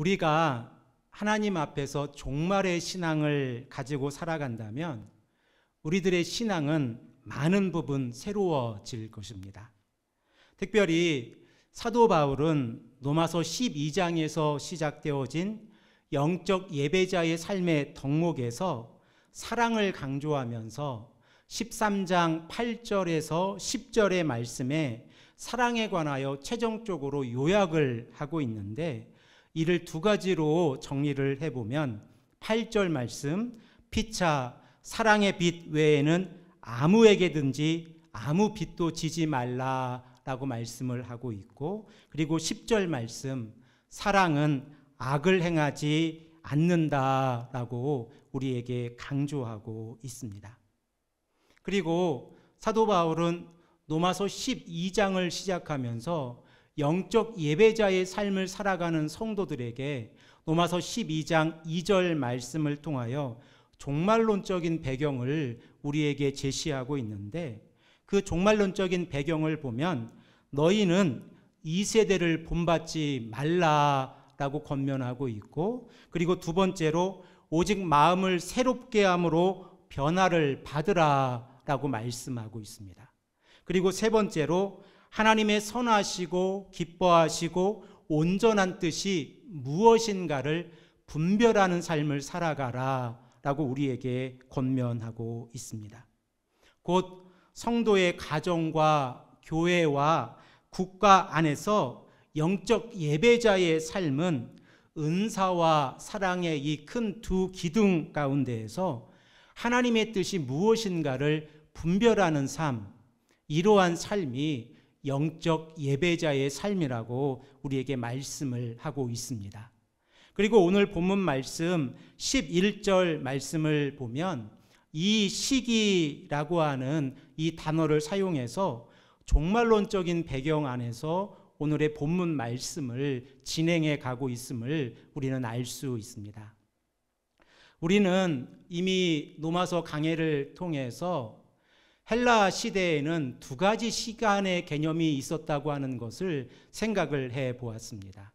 우리가 하나님 앞에서 종말의 신앙을 가지고 살아간다면 우리들의 신앙은 많은 부분 새로워질 것입니다. 특별히 사도 바울은 로마서 12장에서 시작되어진 영적 예배자의 삶의 덕목에서 사랑을 강조하면서 13장 8절에서 10절의 말씀에 사랑에 관하여 최종적으로 요약을 하고 있는데, 이를 두 가지로 정리를 해보면 8절 말씀, 피차 사랑의 빚 외에는 아무에게든지 아무 빚도 지지 말라라고 말씀을 하고 있고, 그리고 10절 말씀, 사랑은 악을 행하지 않는다라고 우리에게 강조하고 있습니다. 그리고 사도 바울은 로마서 12장을 시작하면서 영적 예배자의 삶을 살아가는 성도들에게 로마서 12장 2절 말씀을 통하여 종말론적인 배경을 우리에게 제시하고 있는데, 그 종말론적인 배경을 보면 너희는 이 세대를 본받지 말라라고 권면하고 있고, 그리고 두 번째로 오직 마음을 새롭게 함으로 변화를 받으라라고 말씀하고 있습니다. 그리고 세 번째로 하나님의 선하시고 기뻐하시고 온전한 뜻이 무엇인가를 분별하는 삶을 살아가라 라고 우리에게 권면하고 있습니다. 곧 성도의 가정과 교회와 국가 안에서 영적 예배자의 삶은 은사와 사랑의 이 큰 두 기둥 가운데에서 하나님의 뜻이 무엇인가를 분별하는 삶, 이러한 삶이 영적 예배자의 삶이라고 우리에게 말씀을 하고 있습니다. 그리고 오늘 본문 말씀 11절 말씀을 보면 이 시기라고 하는 이 단어를 사용해서 종말론적인 배경 안에서 오늘의 본문 말씀을 진행해 가고 있음을 우리는 알 수 있습니다. 우리는 이미 로마서 강해를 통해서 헬라 시대에는 두 가지 시간의 개념이 있었다고 하는 것을 생각을 해 보았습니다.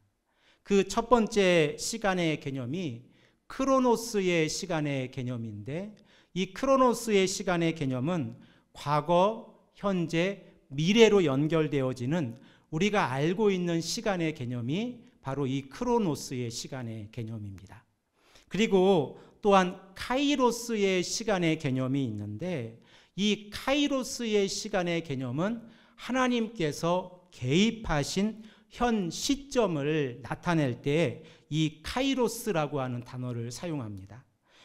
그 첫 번째 시간의 개념이 크로노스의 시간의 개념인데, 이 크로노스의 시간의 개념은 과거, 현재, 미래로 연결되어지는 우리가 알고 있는 시간의 개념이 바로 이 크로노스의 시간의 개념입니다. 그리고 또한 카이로스의 시간의 개념이 있는데, 이 카이로스의 시간의 개념은 하나님께서 개입하신 현 시점을 나타낼 때 이 카이로스라고 하는 단어를 사용합니다.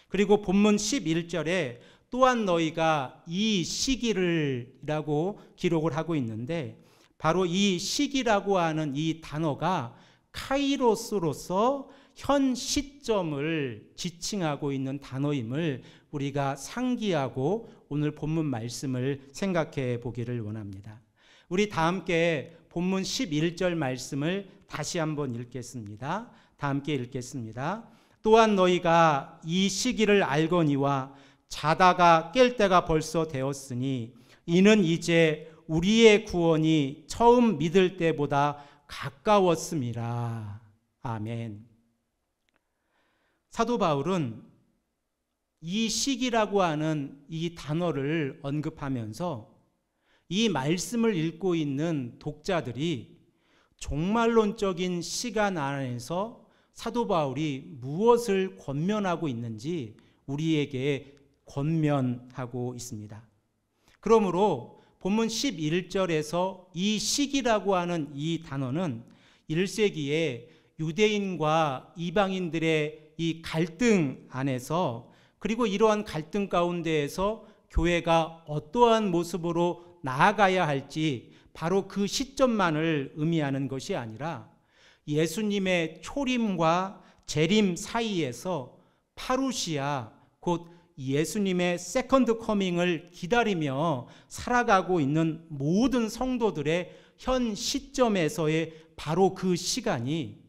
그리고 본문 11절에 또한 너희가 이 시기를라고 기록을 하고 있는데, 바로 이 시기라고 하는 이 단어가 카이로스로서 현 시점을 지칭하고 있는 단어임을 우리가 상기하고 오늘 본문 말씀을 생각해 보기를 원합니다. 우리 다 함께 본문 11절 말씀을 다시 한번 읽겠습니다. 다 함께 읽겠습니다. 또한 너희가 이 시기를 알거니와 자다가 깰 때가 벌써 되었으니 이는 이제 우리의 구원이 처음 믿을 때보다 가까웠음이라. 아멘. 사도 바울은 이 시기라고 하는 이 단어를 언급하면서 이 말씀을 읽고 있는 독자들이 종말론적인 시간 안에서 사도 바울이 무엇을 권면하고 있는지 우리에게 권면하고 있습니다. 그러므로 본문 11절에서 이 시기라고 하는 이 단어는 1세기에 유대인과 이방인들의 이 갈등 안에서, 그리고 이러한 갈등 가운데에서 교회가 어떠한 모습으로 나아가야 할지 바로 그 시점만을 의미하는 것이 아니라 예수님의 초림과 재림 사이에서 파루시아, 곧 예수님의 세컨드 커밍을 기다리며 살아가고 있는 모든 성도들의 현 시점에서의 바로 그 시간이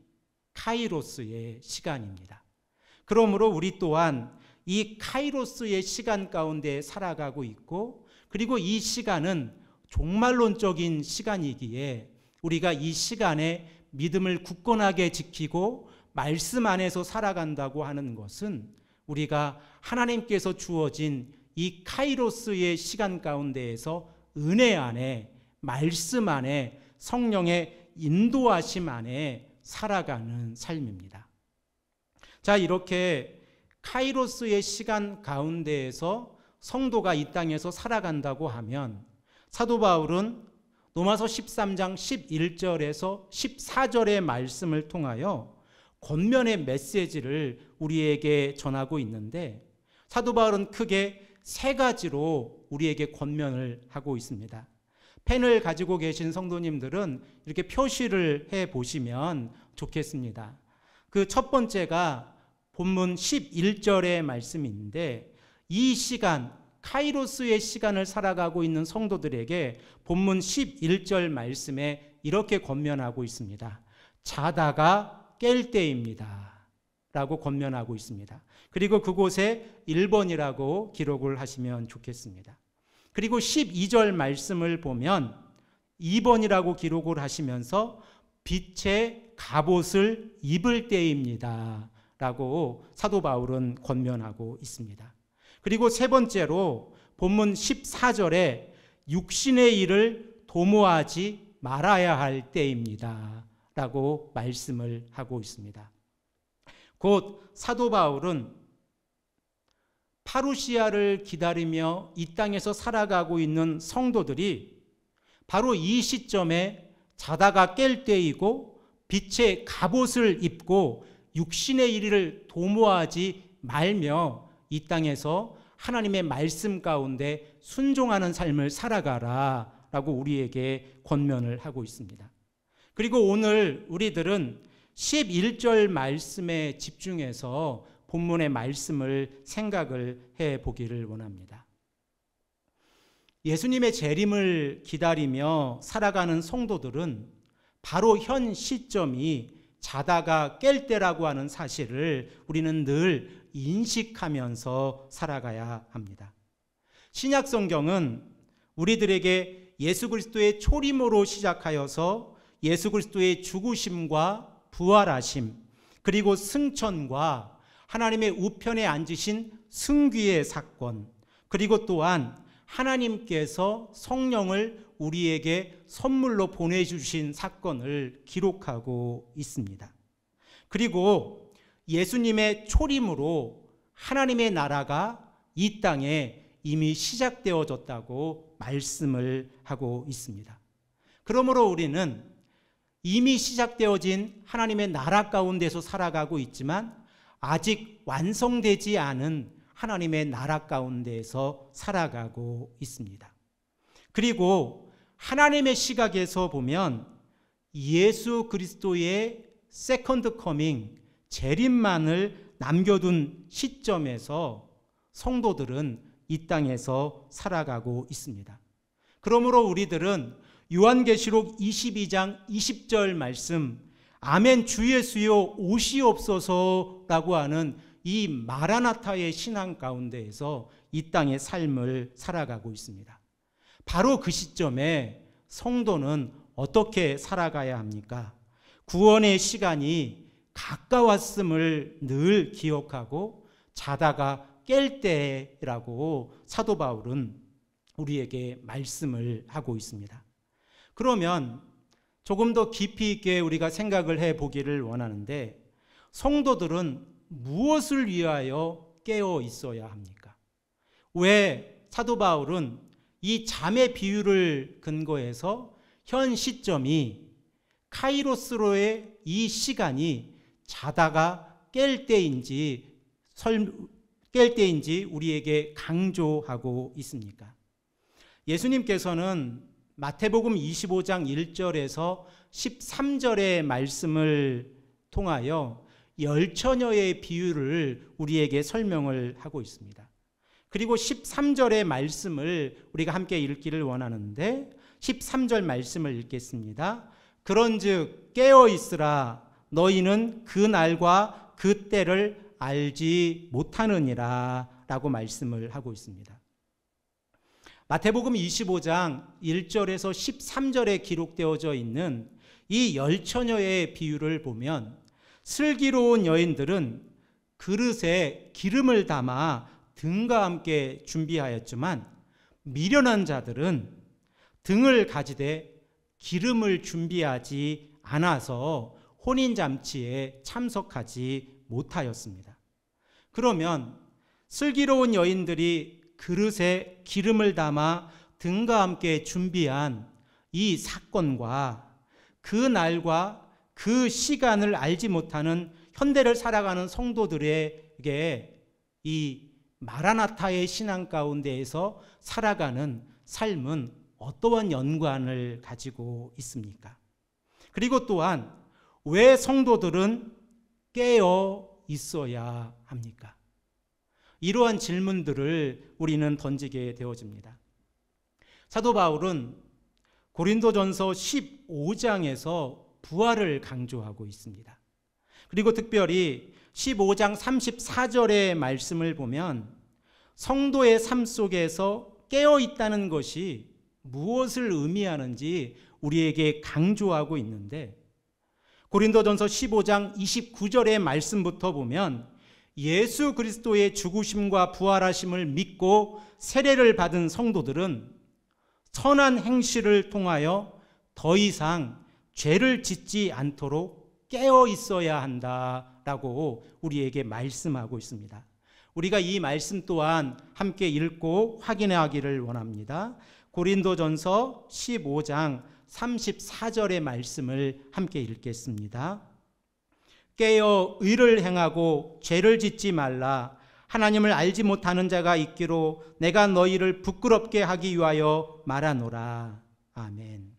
카이로스의 시간입니다. 그러므로 우리 또한 이 카이로스의 시간 가운데 살아가고 있고, 그리고 이 시간은 종말론적인 시간이기에 우리가 이 시간에 믿음을 굳건하게 지키고 말씀 안에서 살아간다고 하는 것은 우리가 하나님께서 주어진 이 카이로스의 시간 가운데에서 은혜 안에, 말씀 안에, 성령의 인도하심 안에 살아가는 삶입니다. 자, 이렇게 카이로스의 시간 가운데에서 성도가 이 땅에서 살아간다고 하면 사도 바울은 로마서 13장 11절에서 14절의 말씀을 통하여 권면의 메시지를 우리에게 전하고 있는데, 사도 바울은 크게 세 가지로 우리에게 권면을 하고 있습니다. 펜을 가지고 계신 성도님들은 이렇게 표시를 해 보시면 좋겠습니다. 그 첫 번째가 본문 11절의 말씀인데, 이 시간, 카이로스의 시간을 살아가고 있는 성도들에게 본문 11절 말씀에 이렇게 권면하고 있습니다. 자다가 깰 때입니다 라고 권면하고 있습니다. 그리고 그곳에 1번이라고 기록을 하시면 좋겠습니다. 그리고 12절 말씀을 보면 2번이라고 기록을 하시면서 빛의 갑옷을 입을 때입니다 라고 사도 바울은 권면하고 있습니다. 그리고 세 번째로 본문 14절에 육신의 일을 도모하지 말아야 할 때입니다 라고 말씀을 하고 있습니다. 곧 사도 바울은 파루시아를 기다리며 이 땅에서 살아가고 있는 성도들이 바로 이 시점에 자다가 깰 때이고 빛의 갑옷을 입고 육신의 일을 도모하지 말며 이 땅에서 하나님의 말씀 가운데 순종하는 삶을 살아가라 라고 우리에게 권면을 하고 있습니다. 그리고 오늘 우리들은 11절 말씀에 집중해서 본문의 말씀을 생각을 해 보기를 원합니다. 예수님의 재림을 기다리며 살아가는 성도들은 바로 현 시점이 자다가 깰 때라고 하는 사실을 우리는 늘 인식하면서 살아가야 합니다. 신약 성경은 우리들에게 예수 그리스도의 초림으로 시작하여서 예수 그리스도의 죽으심과 부활하심, 그리고 승천과 하나님의 우편에 앉으신 승귀의 사건, 그리고 또한 하나님께서 성령을 우리에게 선물로 보내주신 사건을 기록하고 있습니다. 그리고 예수님의 초림으로 하나님의 나라가 이 땅에 이미 시작되어졌다고 말씀을 하고 있습니다. 그러므로 우리는 이미 시작되어진 하나님의 나라 가운데서 살아가고 있지만 아직 완성되지 않은 하나님의 나라 가운데에서 살아가고 있습니다. 그리고 하나님의 시각에서 보면 예수 그리스도의 세컨드 커밍, 재림만을 남겨둔 시점에서 성도들은 이 땅에서 살아가고 있습니다. 그러므로 우리들은 요한계시록 22장 20절 말씀, 아멘 주 예수여 오시옵소서라고 하는 이 마라나타의 신앙 가운데에서 이 땅의 삶을 살아가고 있습니다. 바로 그 시점에 성도는 어떻게 살아가야 합니까? 구원의 시간이 가까웠음을 늘 기억하고 자다가 깰 때라고 사도 바울은 우리에게 말씀을 하고 있습니다. 그러면 조금 더 깊이 있게 우리가 생각을 해 보기를 원하는데, 성도들은 무엇을 위하여 깨어 있어야 합니까? 왜 사도 바울은 이 잠의 비유를 근거해서 현 시점이 카이로스로의 이 시간이 자다가 깰 때인지 우리에게 강조하고 있습니까? 예수님께서는 마태복음 25장 1절에서 13절의 말씀을 통하여 열처녀의 비유를 우리에게 설명을 하고 있습니다. 그리고 13절의 말씀을 우리가 함께 읽기를 원하는데, 13절 말씀을 읽겠습니다. 그런즉 깨어 있으라, 너희는 그 날과 그 때를 알지 못하느니라 라고 말씀을 하고 있습니다. 마태복음 25장 1절에서 13절에 기록되어져 있는 이 열처녀의 비유를 보면 슬기로운 여인들은 그릇에 기름을 담아 등과 함께 준비하였지만 미련한 자들은 등을 가지되 기름을 준비하지 않아서 혼인잔치에 참석하지 못하였습니다. 그러면 슬기로운 여인들이 그릇에 기름을 담아 등과 함께 준비한 이 사건과 그 날과 그 시간을 알지 못하는 현대를 살아가는 성도들에게 이 마라나타의 신앙 가운데에서 살아가는 삶은 어떠한 연관을 가지고 있습니까? 그리고 또한 왜 성도들은 깨어 있어야 합니까? 이러한 질문들을 우리는 던지게 되어집니다. 사도 바울은 고린도전서 15장에서 부활을 강조하고 있습니다. 그리고 특별히 15장 34절의 말씀을 보면 성도의 삶 속에서 깨어 있다는 것이 무엇을 의미하는지 우리에게 강조하고 있는데, 고린도전서 15장 29절의 말씀부터 보면 예수 그리스도의 죽으심과 부활하심을 믿고 세례를 받은 성도들은 선한 행실을 통하여 더 이상 죄를 짓지 않도록 깨어 있어야 한다라고 우리에게 말씀하고 있습니다. 우리가 이 말씀 또한 함께 읽고 확인하기를 원합니다. 고린도전서 15장 34절의 말씀을 함께 읽겠습니다. 깨어 의를 행하고 죄를 짓지 말라. 하나님을 알지 못하는 자가 있기로 내가 너희를 부끄럽게 하기 위하여 말하노라. 아멘.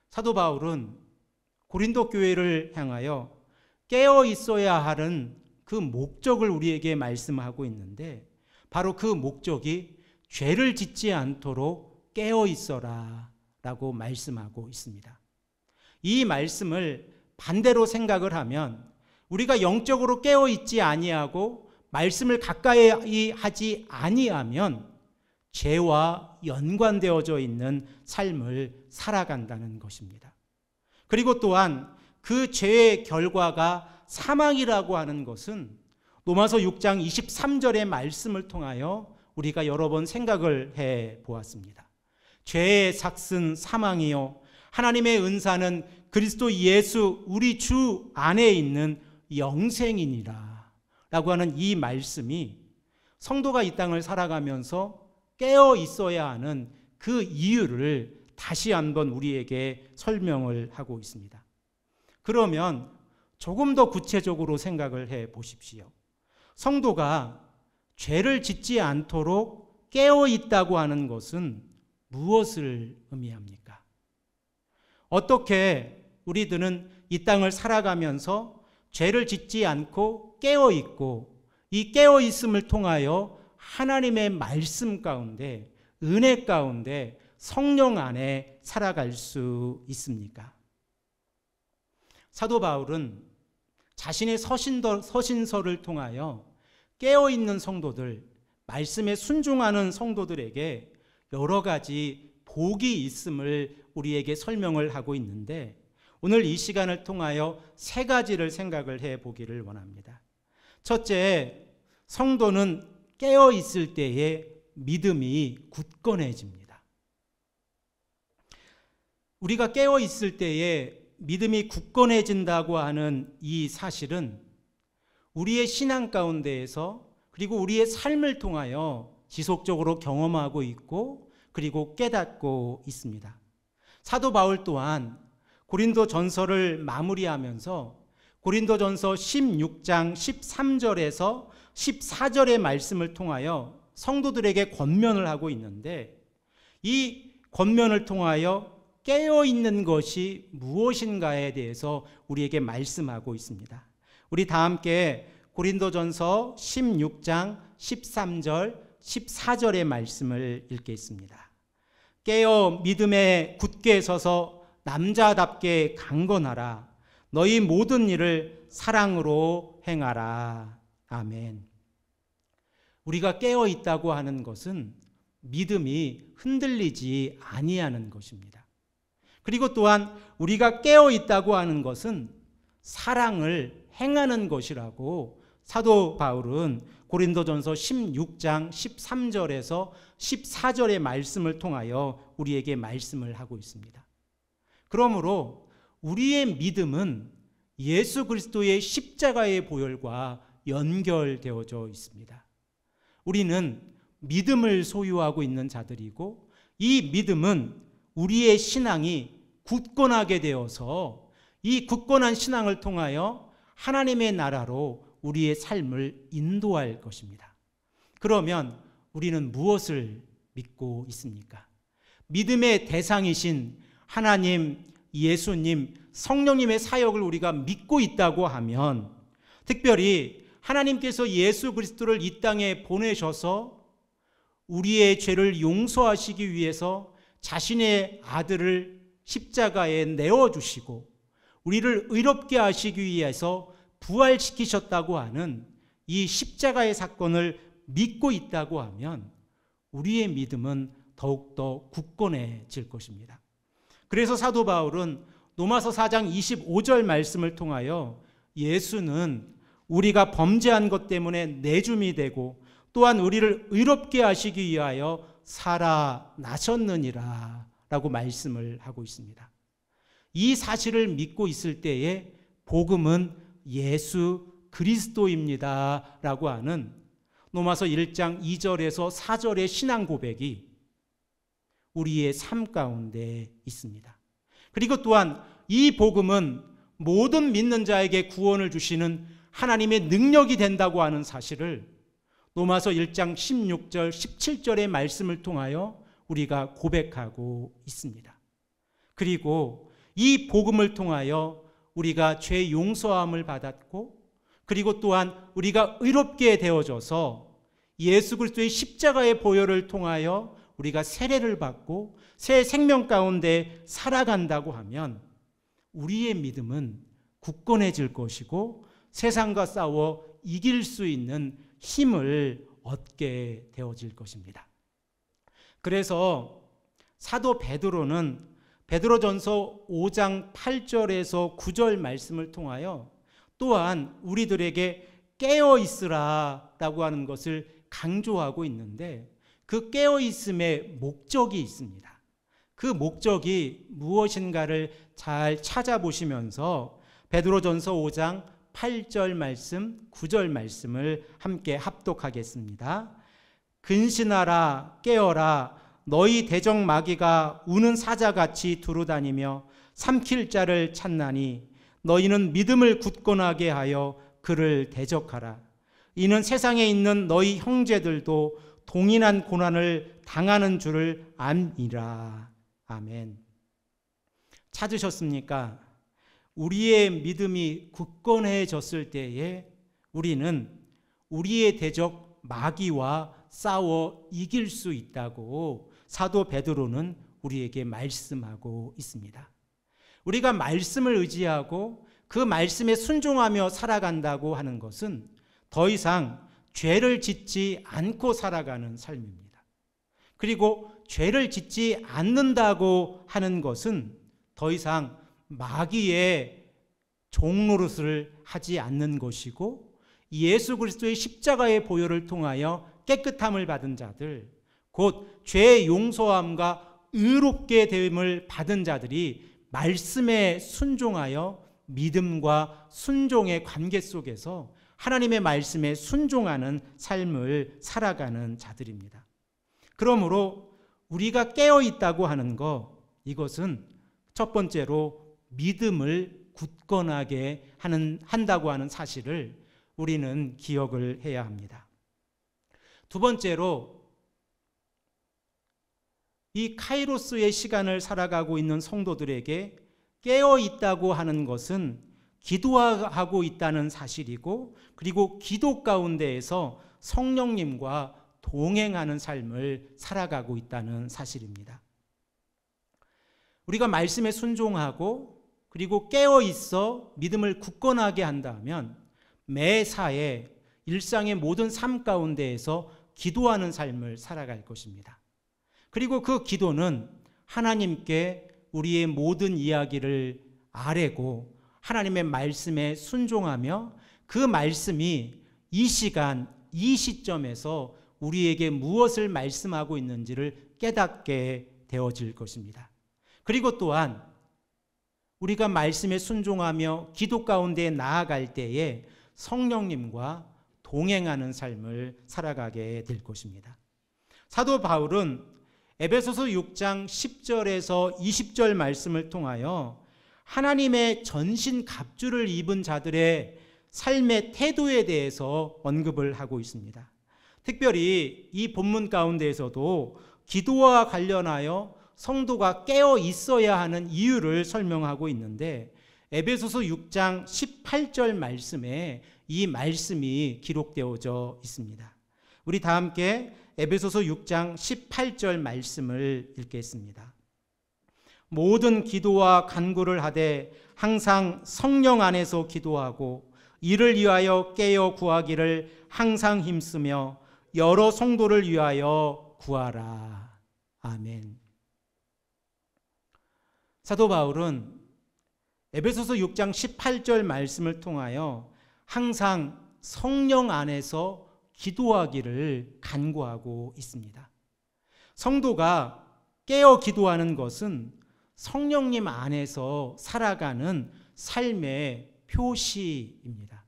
사도 바울은 고린도 교회를 향하여 깨어 있어야 하는 그 목적을 우리에게 말씀하고 있는데, 바로 그 목적이 죄를 짓지 않도록 깨어 있어라 라고 말씀하고 있습니다. 이 말씀을 반대로 생각을 하면 우리가 영적으로 깨어 있지 아니하고 말씀을 가까이 하지 아니하면 죄와 연관되어져 있는 삶을 살아간다는 것입니다. 그리고 또한 그 죄의 결과가 사망이라고 하는 것은 로마서 6장 23절의 말씀을 통하여 우리가 여러 번 생각을 해 보았습니다. 죄의 삭은 사망이요 하나님의 은사는 그리스도 예수 우리 주 안에 있는 영생이니라 라고 하는 이 말씀이 성도가 이 땅을 살아가면서 깨어 있어야 하는 그 이유를 다시 한번 우리에게 설명을 하고 있습니다. 그러면 조금 더 구체적으로 생각을 해 보십시오. 성도가 죄를 짓지 않도록 깨어 있다고 하는 것은 무엇을 의미합니까? 어떻게 우리들은 이 땅을 살아가면서 죄를 짓지 않고 깨어 있고, 이 깨어 있음을 통하여 하나님의 말씀 가운데, 은혜 가운데, 성령 안에 살아갈 수 있습니까? 사도 바울은 자신의 서신서를 통하여 깨어있는 성도들, 말씀에 순종하는 성도들에게 여러 가지 복이 있음을 우리에게 설명을 하고 있는데, 오늘 이 시간을 통하여 세 가지를 생각을 해 보기를 원합니다. 첫째, 성도는 깨어있을 때에 믿음이 굳건해집니다. 우리가 깨어있을 때에 믿음이 굳건해진다고 하는 이 사실은 우리의 신앙 가운데에서, 그리고 우리의 삶을 통하여 지속적으로 경험하고 있고 그리고 깨닫고 있습니다. 사도 바울 또한 고린도전서를 마무리하면서 고린도전서 16장 13절에서 14절의 말씀을 통하여 성도들에게 권면을 하고 있는데, 이 권면을 통하여 깨어있는 것이 무엇인가에 대해서 우리에게 말씀하고 있습니다. 우리 다 함께 고린도전서 16장 13절 14절의 말씀을 읽겠습니다. 깨어 믿음에 굳게 서서 남자답게 강건하라. 너희 모든 일을 사랑으로 행하라. 아멘. 우리가 깨어 있다고 하는 것은 믿음이 흔들리지 아니하는 것입니다. 그리고 또한 우리가 깨어 있다고 하는 것은 사랑을 행하는 것이라고 사도 바울은 고린도전서 16장 13절에서 14절의 말씀을 통하여 우리에게 말씀을 하고 있습니다. 그러므로 우리의 믿음은 예수 그리스도의 십자가의 보혈과 연결되어져 있습니다. 우리는 믿음을 소유하고 있는 자들이고, 이 믿음은 우리의 신앙이 굳건하게 되어서 이 굳건한 신앙을 통하여 하나님의 나라로 우리의 삶을 인도할 것입니다. 그러면 우리는 무엇을 믿고 있습니까? 믿음의 대상이신 하나님, 예수님, 성령님의 사역을 우리가 믿고 있다고 하면, 특별히 하나님께서 예수 그리스도를 이 땅에 보내셔서 우리의 죄를 용서하시기 위해서 자신의 아들을 십자가에 내어주시고 우리를 의롭게 하시기 위해서 부활시키셨다고 하는 이 십자가의 사건을 믿고 있다고 하면 우리의 믿음은 더욱더 굳건해질 것입니다. 그래서 사도 바울은 로마서 4장 25절 말씀을 통하여 예수는 우리가 범죄한 것 때문에 내줌이 되고 또한 우리를 의롭게 하시기 위하여 살아나셨느니라 라고 말씀을 하고 있습니다. 이 사실을 믿고 있을 때에 복음은 예수 그리스도입니다 라고 하는 로마서 1장 2절에서 4절의 신앙 고백이 우리의 삶 가운데 있습니다. 그리고 또한 이 복음은 모든 믿는 자에게 구원을 주시는 하나님의 능력이 된다고 하는 사실을 로마서 1장 16절 17절의 말씀을 통하여 우리가 고백하고 있습니다. 그리고 이 복음을 통하여 우리가 죄 용서함을 받았고, 그리고 또한 우리가 의롭게 되어져서 예수 그리스도의 십자가의 보혈을 통하여 우리가 세례를 받고 새 생명 가운데 살아간다고 하면 우리의 믿음은 굳건해질 것이고 세상과 싸워 이길 수 있는 힘을 얻게 되어질 것입니다. 그래서 사도 베드로는 베드로전서 5장 8절에서 9절 말씀을 통하여 또한 우리들에게 깨어 있으라 라고 하는 것을 강조하고 있는데, 그 깨어 있음의 목적이 있습니다. 그 목적이 무엇인가를 잘 찾아보시면서 베드로전서 5장 8절 말씀, 9절 말씀을 함께 합독하겠습니다. 근신하라, 깨어라. 너희 대적 마귀가 우는 사자같이 두루다니며 삼킬 자를 찾나니 너희는 믿음을 굳건하게 하여 그를 대적하라. 이는 세상에 있는 너희 형제들도 동일한 고난을 당하는 줄을 암니라. 아멘. 찾으셨습니까? 우리의 믿음이 굳건해졌을 때에 우리는 우리의 대적 마귀와 싸워 이길 수 있다고 사도 베드로는 우리에게 말씀하고 있습니다. 우리가 말씀을 의지하고 그 말씀에 순종하며 살아간다고 하는 것은 더 이상 죄를 짓지 않고 살아가는 삶입니다. 그리고 죄를 짓지 않는다고 하는 것은 더 이상 마귀의 종노릇을 하지 않는 것이고, 예수 그리스도의 십자가의 보혈을 통하여 깨끗함을 받은 자들, 곧 죄의 용서함과 의롭게 됨을 받은 자들이 말씀에 순종하여 믿음과 순종의 관계 속에서 하나님의 말씀에 순종하는 삶을 살아가는 자들입니다. 그러므로 우리가 깨어 있다고 하는 것, 이것은 첫 번째로 믿음을 굳건하게 한다고 하는 사실을 우리는 기억을 해야 합니다. 두 번째로 이 카이로스의 시간을 살아가고 있는 성도들에게 깨어 있다고 하는 것은 기도하고 있다는 사실이고, 그리고 기도 가운데에서 성령님과 동행하는 삶을 살아가고 있다는 사실입니다. 우리가 말씀에 순종하고 그리고 깨어 있어 믿음을 굳건하게 한다면 매사에 일상의 모든 삶 가운데에서 기도하는 삶을 살아갈 것입니다. 그리고 그 기도는 하나님께 우리의 모든 이야기를 아뢰고 하나님의 말씀에 순종하며 그 말씀이 이 시간, 이 시점에서 우리에게 무엇을 말씀하고 있는지를 깨닫게 되어질 것입니다. 그리고 또한 우리가 말씀에 순종하며 기도 가운데 나아갈 때에 성령님과 동행하는 삶을 살아가게 될 것입니다. 사도 바울은 에베소서 6장 10절에서 20절 말씀을 통하여 하나님의 전신 갑주를 입은 자들의 삶의 태도에 대해서 언급을 하고 있습니다. 특별히 이 본문 가운데에서도 기도와 관련하여 성도가 깨어 있어야 하는 이유를 설명하고 있는데 에베소서 6장 18절 말씀에 이 말씀이 기록되어져 있습니다. 우리 다 함께 에베소서 6장 18절 말씀을 읽겠습니다. 모든 기도와 간구를 하되 항상 성령 안에서 기도하고 이를 위하여 깨어 구하기를 항상 힘쓰며 여러 성도를 위하여 구하라. 아멘. 사도 바울은 에베소서 6장 18절 말씀을 통하여 항상 성령 안에서 기도하기를 간구하고 있습니다. 성도가 깨어 기도하는 것은 성령님 안에서 살아가는 삶의 표시입니다.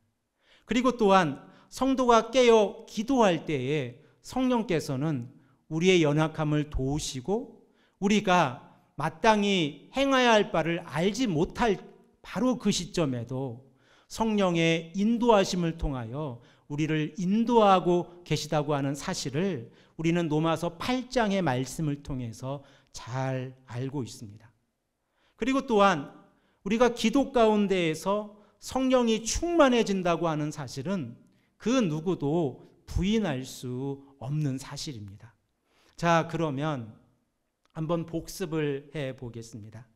그리고 또한 성도가 깨어 기도할 때에 성령께서는 우리의 연약함을 도우시고 우리가 마땅히 행해야 할 바를 알지 못할 바로 그 시점에도 성령의 인도하심을 통하여 우리를 인도하고 계시다고 하는 사실을 우리는 로마서 8장의 말씀을 통해서 잘 알고 있습니다. 그리고 또한 우리가 기도 가운데에서 성령이 충만해진다고 하는 사실은 그 누구도 부인할 수 없는 사실입니다. 자, 그러면 한번 복습을 해 보겠습니다.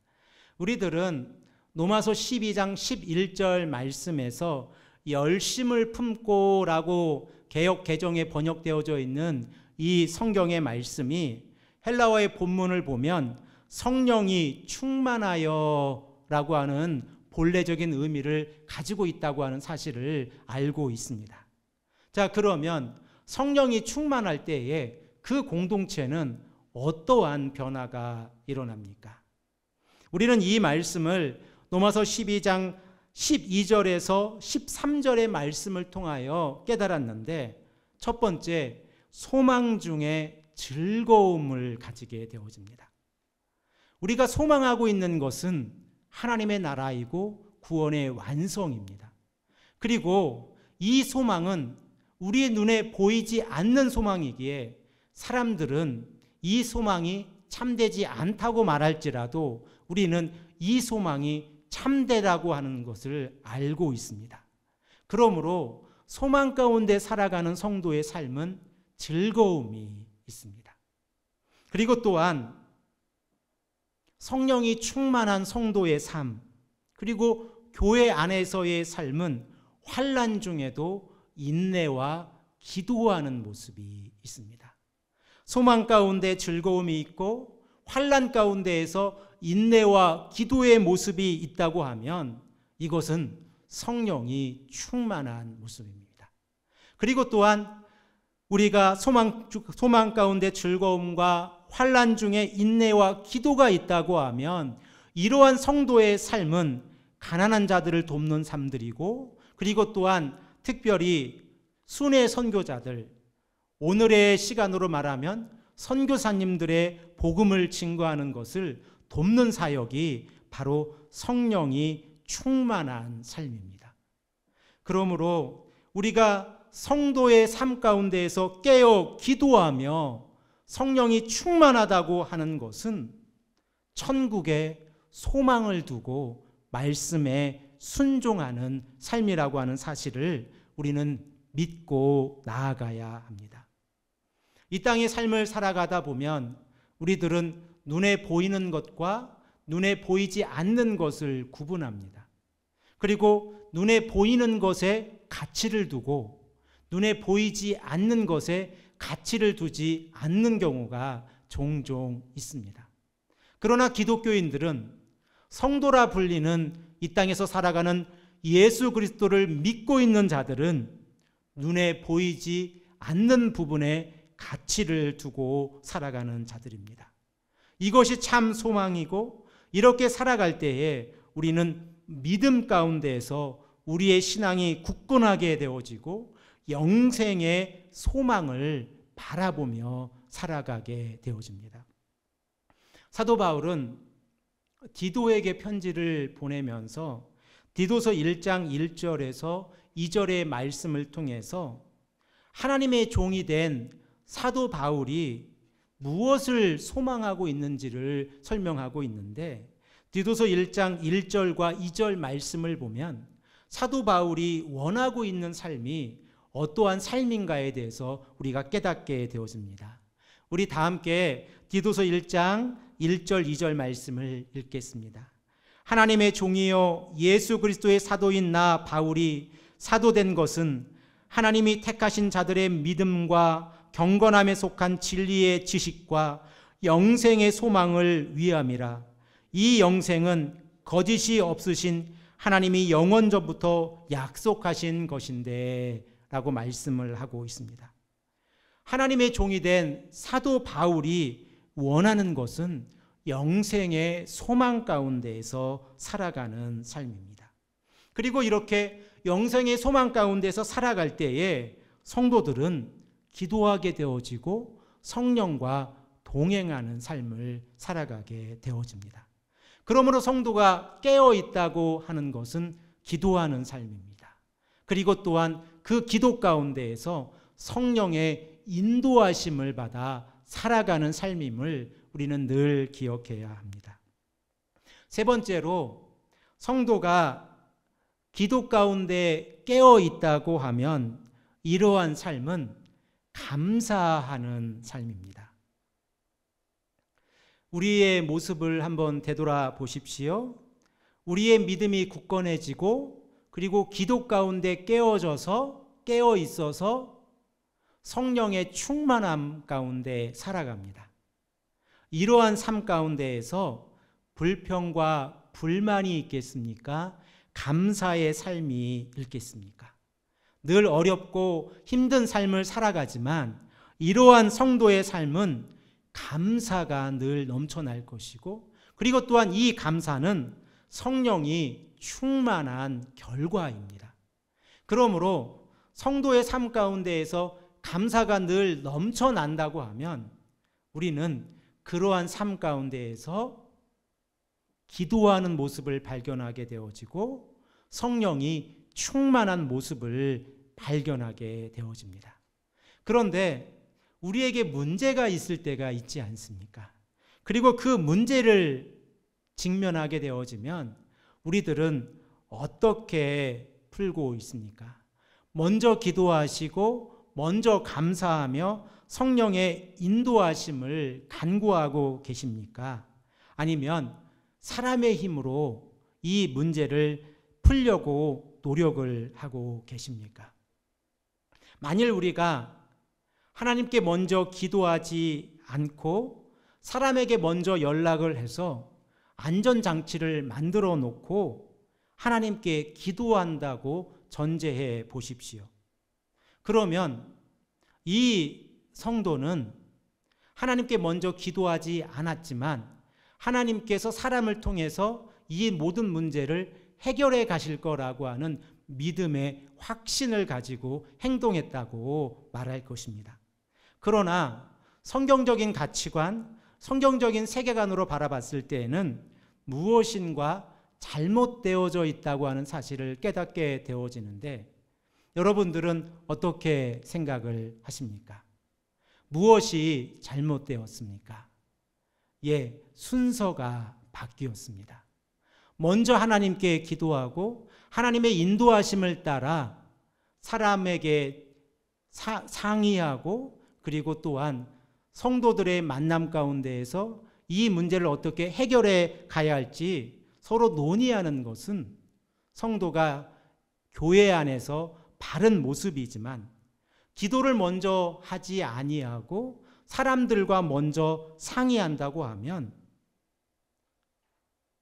우리들은 로마서 12장 11절 말씀에서 열심을 품고 라고 개역 개정에 번역되어져 있는 이 성경의 말씀이 헬라어의 본문을 보면 성령이 충만하여 라고 하는 본래적인 의미를 가지고 있다고 하는 사실을 알고 있습니다. 자, 그러면 성령이 충만할 때에 그 공동체는 어떠한 변화가 일어납니까? 우리는 이 말씀을 로마서 12장 12절에서 13절의 말씀을 통하여 깨달았는데 첫 번째, 소망 중에 즐거움을 가지게 되어집니다. 우리가 소망하고 있는 것은 하나님의 나라이고 구원의 완성입니다. 그리고 이 소망은 우리의 눈에 보이지 않는 소망이기에 사람들은 이 소망이 참되지 않다고 말할지라도 우리는 이 소망이 참되다고 하는 것을 알고 있습니다. 그러므로 소망 가운데 살아가는 성도의 삶은 즐거움이 있습니다. 그리고 또한 성령이 충만한 성도의 삶, 그리고 교회 안에서의 삶은 환난 중에도 인내와 기도하는 모습이 있습니다. 소망 가운데 즐거움이 있고 환난 가운데에서 인내와 기도의 모습이 있다고 하면 이것은 성령이 충만한 모습입니다. 그리고 또한 우리가 소망 가운데 즐거움과 환난 중에 인내와 기도가 있다고 하면 이러한 성도의 삶은 가난한 자들을 돕는 삶들이고, 그리고 또한 특별히 순회 선교자들, 오늘의 시간으로 말하면 선교사님들의 복음을 증거하는 것을 돕는 사역이 바로 성령이 충만한 삶입니다. 그러므로 우리가 성도의 삶 가운데에서 깨어 기도하며 성령이 충만하다고 하는 것은 천국에 소망을 두고 말씀에 순종하는 삶이라고 하는 사실을 우리는 믿고 나아가야 합니다. 이 땅의 삶을 살아가다 보면 우리들은 눈에 보이는 것과 눈에 보이지 않는 것을 구분합니다. 그리고 눈에 보이는 것에 가치를 두고 눈에 보이지 않는 것에 가치를 두지 않는 경우가 종종 있습니다. 그러나 기독교인들은 성도라 불리는 이 땅에서 살아가는 예수 그리스도를 믿고 있는 자들은 눈에 보이지 않는 부분에 가치를 두고 살아가는 자들입니다. 이것이 참 소망이고, 이렇게 살아갈 때에 우리는 믿음 가운데에서 우리의 신앙이 굳건하게 되어지고 영생의 소망을 바라보며 살아가게 되어집니다. 사도 바울은 디도에게 편지를 보내면서 디도서 1장 1절에서 2절의 말씀을 통해서 하나님의 종이 된 사도 바울이 무엇을 소망하고 있는지를 설명하고 있는데, 디도서 1장 1절과 2절 말씀을 보면 사도 바울이 원하고 있는 삶이 어떠한 삶인가에 대해서 우리가 깨닫게 되어집니다. 우리 다 함께 디도서 1장 1절 2절 말씀을 읽겠습니다. 하나님의 종이요 예수 그리스도의 사도인 나 바울이 사도된 것은 하나님이 택하신 자들의 믿음과 경건함에 속한 진리의 지식과 영생의 소망을 위함이라. 이 영생은 거짓이 없으신 하나님이 영원 전부터 약속하신 것인데 라고 말씀을 하고 있습니다. 하나님의 종이 된 사도 바울이 원하는 것은 영생의 소망 가운데에서 살아가는 삶입니다. 그리고 이렇게 영생의 소망 가운데서 살아갈 때에 성도들은 기도하게 되어지고 성령과 동행하는 삶을 살아가게 되어집니다. 그러므로 성도가 깨어 있다고 하는 것은 기도하는 삶입니다. 그리고 또한 그 기도 가운데에서 성령의 인도하심을 받아 살아가는 삶임을 우리는 늘 기억해야 합니다. 세 번째로, 성도가 기도 가운데 깨어 있다고 하면 이러한 삶은 감사하는 삶입니다. 우리의 모습을 한번 되돌아 보십시오. 우리의 믿음이 굳건해지고, 그리고 기도 가운데 깨어 있어서 성령의 충만함 가운데 살아갑니다. 이러한 삶 가운데에서 불평과 불만이 있겠습니까? 감사의 삶이 있겠습니까? 늘 어렵고 힘든 삶을 살아가지만 이러한 성도의 삶은 감사가 늘 넘쳐날 것이고, 그리고 또한 이 감사는 성령이 충만한 결과입니다. 그러므로 성도의 삶 가운데에서 감사가 늘 넘쳐난다고 하면 우리는 그러한 삶 가운데에서 기도하는 모습을 발견하게 되어지고 성령이 충만한 모습을 발견하게 되어집니다. 그런데 우리에게 문제가 있을 때가 있지 않습니까? 그리고 그 문제를 직면하게 되어지면 우리들은 어떻게 풀고 있습니까? 먼저 기도하시고 먼저 감사하며 성령의 인도하심을 간구하고 계십니까? 아니면 사람의 힘으로 이 문제를 풀려고 노력을 하고 계십니까? 만일 우리가 하나님께 먼저 기도하지 않고 사람에게 먼저 연락을 해서 안전장치를 만들어 놓고 하나님께 기도한다고 전제해 보십시오. 그러면 이 성도는 하나님께 먼저 기도하지 않았지만 하나님께서 사람을 통해서 이 모든 문제를 해결해 가실 거라고 하는 믿음의 확신을 가지고 행동했다고 말할 것입니다. 그러나 성경적인 가치관, 성경적인 세계관으로 바라봤을 때에는 무엇인가 잘못되어져 있다고 하는 사실을 깨닫게 되어지는데, 여러분들은 어떻게 생각을 하십니까? 무엇이 잘못되었습니까? 순서가 바뀌었습니다. 먼저 하나님께 기도하고 하나님의 인도하심을 따라 사람에게 상의하고, 그리고 또한 성도들의 만남 가운데에서 이 문제를 어떻게 해결해 가야 할지 서로 논의하는 것은 성도가 교회 안에서 바른 모습이지만, 기도를 먼저 하지 아니하고 사람들과 먼저 상의한다고 하면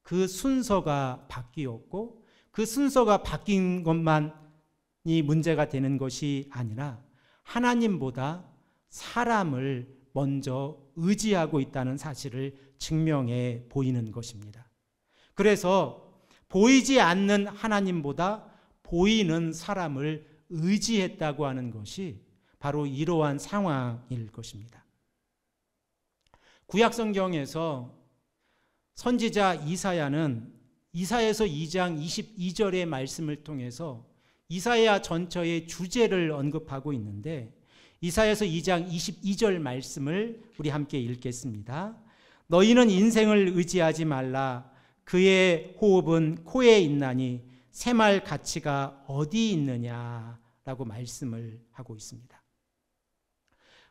그 순서가 바뀌었고 그 순서가 바뀐 것만이 문제가 되는 것이 아니라 하나님보다 사람을 먼저 의지하고 있다는 사실을 증명해 보이는 것입니다. 그래서 보이지 않는 하나님보다 보이는 사람을 의지했다고 하는 것이 바로 이러한 상황일 것입니다. 구약 성경에서 선지자 이사야는 이사야서 2장 22절의 말씀을 통해서 이사야 전처의 주제를 언급하고 있는데 이사야서 2장 22절 말씀을 우리 함께 읽겠습니다. 너희는 인생을 의지하지 말라. 그의 호흡은 코에 있나니 샘할 가치가 어디 있느냐라고 말씀을 하고 있습니다.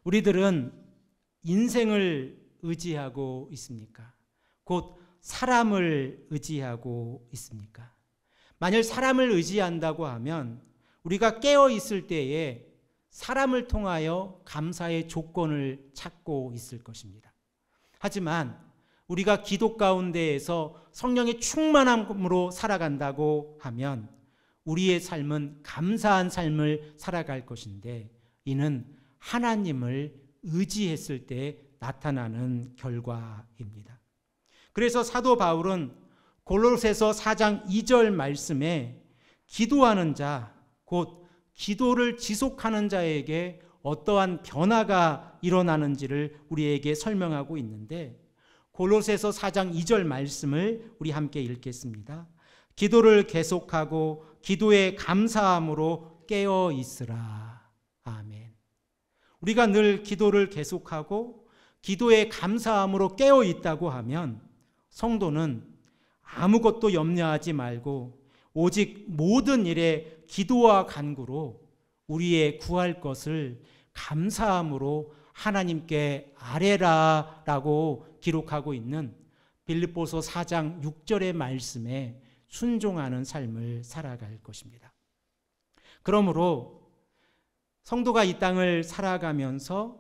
우리들은 인생을 의지하고 있습니까? 곧 사람을 의지하고 있습니까? 만일 사람을 의지한다고 하면 우리가 깨어 있을 때에 사람을 통하여 감사의 조건을 찾고 있을 것입니다. 하지만 우리가 기도 가운데에서 성령의 충만함으로 살아간다고 하면 우리의 삶은 감사한 삶을 살아갈 것인데 이는 하나님을 의지했을 때 나타나는 결과입니다. 그래서 사도 바울은 골로새서 4장 2절 말씀에 기도하는 자, 곧 기도를 지속하는 자에게 어떠한 변화가 일어나는지를 우리에게 설명하고 있는데 골로새서 4장 2절 말씀을 우리 함께 읽겠습니다. 기도를 계속하고 기도에 감사함으로 깨어 있으라. 아멘. 우리가 늘 기도를 계속하고 기도에 감사함으로 깨어 있다고 하면 성도는 아무것도 염려하지 말고 오직 모든 일에 기도와 간구로 우리의 구할 것을 감사함으로 하나님께 아뢰라라고 기록하고 있는 빌립보서 4장 6절의 말씀에 순종하는 삶을 살아갈 것입니다. 그러므로 성도가 이 땅을 살아가면서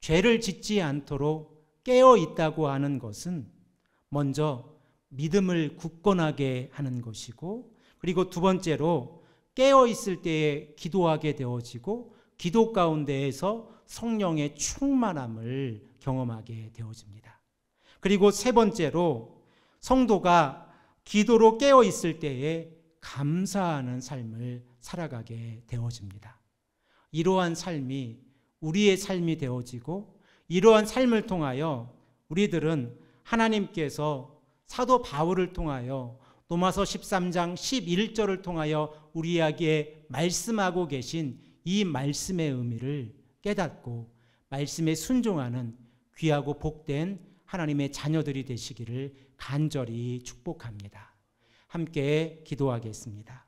죄를 짓지 않도록 깨어 있다고 하는 것은 먼저 믿음을 굳건하게 하는 것이고 그리고 두 번째로 깨어 있을 때에 기도하게 되어지고 기도 가운데에서 성령의 충만함을 경험하게 되어집니다. 그리고 세 번째로 성도가 기도로 깨어 있을 때에 감사하는 삶을 살아가게 되어집니다. 이러한 삶이 우리의 삶이 되어지고 이러한 삶을 통하여 우리들은 하나님께서 사도 바울을 통하여 로마서 13장 11절을 통하여 우리에게 말씀하고 계신 이 말씀의 의미를 깨닫고 말씀에 순종하는 귀하고 복된 하나님의 자녀들이 되시기를 간절히 축복합니다. 함께 기도하겠습니다.